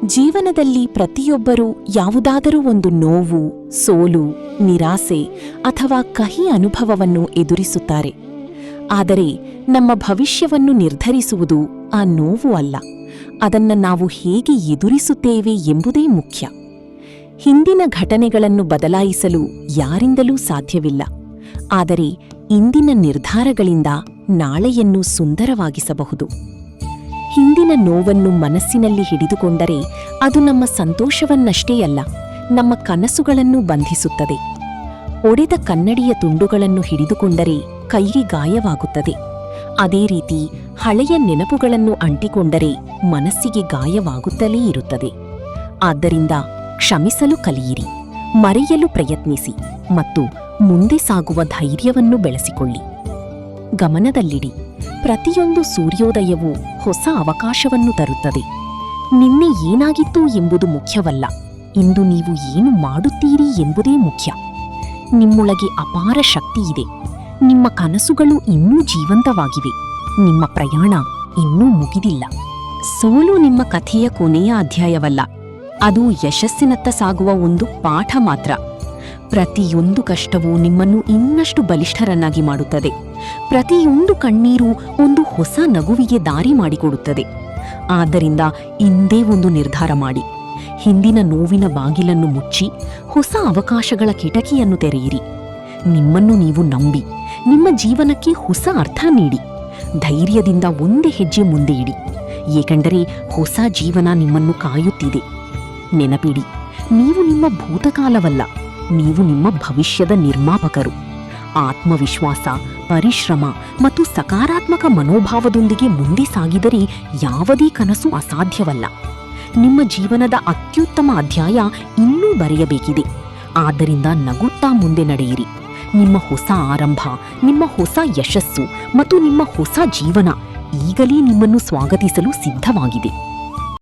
ಜೀವನದಲ್ಲಿ ಪ್ರತಿಯೊಬ್ಬರೂ ಯಾವುದಾದರೂ ಒಂದು ನೋವು, ಸೋಲು, ನಿರಾಸೆ ಅಥವಾ ಕಹಿ ಅನುಭವವನ್ನು ಎದುರಿಸುತ್ತಾರೆ. ಆದರೆ ನಮ್ಮ ಭವಿಷ್ಯವನ್ನು ನಿರ್ಧರಿಸುವುದು ಆ ನೋವು ಅಲ್ಲ, ಅದನ್ನು ನಾವು ಹೇಗೆ ಎದುರಿಸುತ್ತೇವೆ ಎಂಬುದೇ ಮುಖ್ಯ. ಹಿಂದಿನ ಘಟನೆಗಳನ್ನು ಬದಲಾಯಿಸಲು ಯಾರಿಂದಲೂ ಸಾಧ್ಯವಿಲ್ಲ, ಆದರೆ ಇಂದಿನ ನಿರ್ಧಾರಗಳಿಂದ ನಾಳೆಯನ್ನು ಸುಂದರವಾಗಿಸಬಹುದು. ಹಿಂದಿನ ನೋವನ್ನು ಮನಸ್ಸಿನಲ್ಲಿ ಹಿಡಿದುಕೊಂಡರೆ ಅದು ನಮ್ಮ ಸಂತೋಷವನ್ನಷ್ಟೇ ಅಲ್ಲ, ನಮ್ಮ ಕನಸುಗಳನ್ನು ಬಂಧಿಸುತ್ತದೆ. ಒಡೆದ ಕನ್ನಡಿಯ ತುಂಡುಗಳನ್ನು ಹಿಡಿದುಕೊಂಡರೆ ಕೈಗೆ ಗಾಯವಾಗುತ್ತದೆ. ಅದೇ ರೀತಿ ಹಳೆಯ ನೆನಪುಗಳನ್ನು ಅಂಟಿಕೊಂಡರೆ ಮನಸ್ಸಿಗೆ ಗಾಯವಾಗುತ್ತಲೇ ಇರುತ್ತದೆ. ಆದ್ದರಿಂದ ಕ್ಷಮಿಸಲು ಕಲಿಯಿರಿ, ಮರೆಯಲು ಪ್ರಯತ್ನಿಸಿ ಮತ್ತು ಮುಂದೆ ಸಾಗುವ ಧೈರ್ಯವನ್ನು ಬೆಳೆಸಿಕೊಳ್ಳಿ. ಗಮನದಲ್ಲಿಡಿ, ಪ್ರತಿಯೊಂದು ಸೂರ್ಯೋದಯವೂ ಹೊಸ ಅವಕಾಶವನ್ನು ತರುತ್ತದೆ. ನಿನ್ನೆ ಏನಾಗಿತ್ತು ಎಂಬುದು ಮುಖ್ಯವಲ್ಲ, ಇಂದು ನೀವು ಏನು ಮಾಡುತ್ತೀರಿ ಎಂಬುದೇ ಮುಖ್ಯ. ನಿಮ್ಮೊಳಗೆ ಅಪಾರ ಶಕ್ತಿ ಇದೆ. ನಿಮ್ಮ ಕನಸುಗಳು ಇನ್ನೂ ಜೀವಂತವಾಗಿವೆ. ನಿಮ್ಮ ಪ್ರಯಾಣ ಇನ್ನೂ ಮುಗಿದಿಲ್ಲ. ಸೋಲು ನಿಮ್ಮ ಕಥೆಯ ಕೊನೆಯ ಅಧ್ಯಾಯವಲ್ಲ, ಅದು ಯಶಸ್ಸಿನತ್ತ ಸಾಗುವ ಒಂದು ಪಾಠ ಮಾತ್ರ. ಪ್ರತಿಯೊಂದು ಕಷ್ಟವೂ ನಿಮ್ಮನ್ನು ಇನ್ನಷ್ಟು ಬಲಿಷ್ಠರನ್ನಾಗಿ ಮಾಡುತ್ತದೆ. ಪ್ರತಿಯೊಂದು ಕಣ್ಣೀರು ಒಂದು ಹೊಸ ನಗುವಿಗೆ ದಾರಿ ಮಾಡಿಕೊಡುತ್ತದೆ. ಆದ್ದರಿಂದ ಇಂದೇ ಒಂದು ನಿರ್ಧಾರ ಮಾಡಿ, ಹಿಂದಿನ ನೋವಿನ ಬಾಗಿಲನ್ನು ಮುಚ್ಚಿ ಹೊಸ ಅವಕಾಶಗಳ ಕಿಟಕಿಯನ್ನು ತೆರೆಯಿರಿ. ನಿಮ್ಮನ್ನು ನೀವು ನಂಬಿ ನಿಮ್ಮ ಜೀವನಕ್ಕೆ ಹೊಸ ಅರ್ಥ ನೀಡಿ. ಧೈರ್ಯದಿಂದ ಒಂದೇ ಹೆಜ್ಜೆ ಮುಂದೆ ಇಡಿ, ಏಕೆಂದರೆ ಹೊಸ ಜೀವನ ನಿಮ್ಮನ್ನು ಕಾಯುತ್ತಿದೆ. ನೆನಪಿಡಿ, ನೀವು ನಿಮ್ಮ ಭೂತಕಾಲವಲ್ಲ, ನೀವು ನಿಮ್ಮ ಭವಿಷ್ಯದ ನಿರ್ಮಾಪಕರು. ಆತ್ಮವಿಶ್ವಾಸ, ಪರಿಶ್ರಮ ಮತ್ತು ಸಕಾರಾತ್ಮಕ ಮನೋಭಾವದೊಂದಿಗೆ ಮುಂದೆ ಸಾಗಿದರೆ ಯಾವುದೇ ಕನಸು ಅಸಾಧ್ಯವಲ್ಲ. ನಿಮ್ಮ ಜೀವನದ ಅತ್ಯುತ್ತಮ ಅಧ್ಯಾಯ ಇನ್ನೂ ಬರೆಯಬೇಕಿದೆ. ಆದ್ದರಿಂದ ನಗುತ್ತಾ ಮುಂದೆ ನಡೆಯಿರಿ. ನಿಮ್ಮ ಹೊಸ ಆರಂಭ, ನಿಮ್ಮ ಹೊಸ ಯಶಸ್ಸು ಮತ್ತು ನಿಮ್ಮ ಹೊಸ ಜೀವನ ಈಗಲೇ ನಿಮ್ಮನ್ನು ಸ್ವಾಗತಿಸಲು ಸಿದ್ಧವಾಗಿದೆ.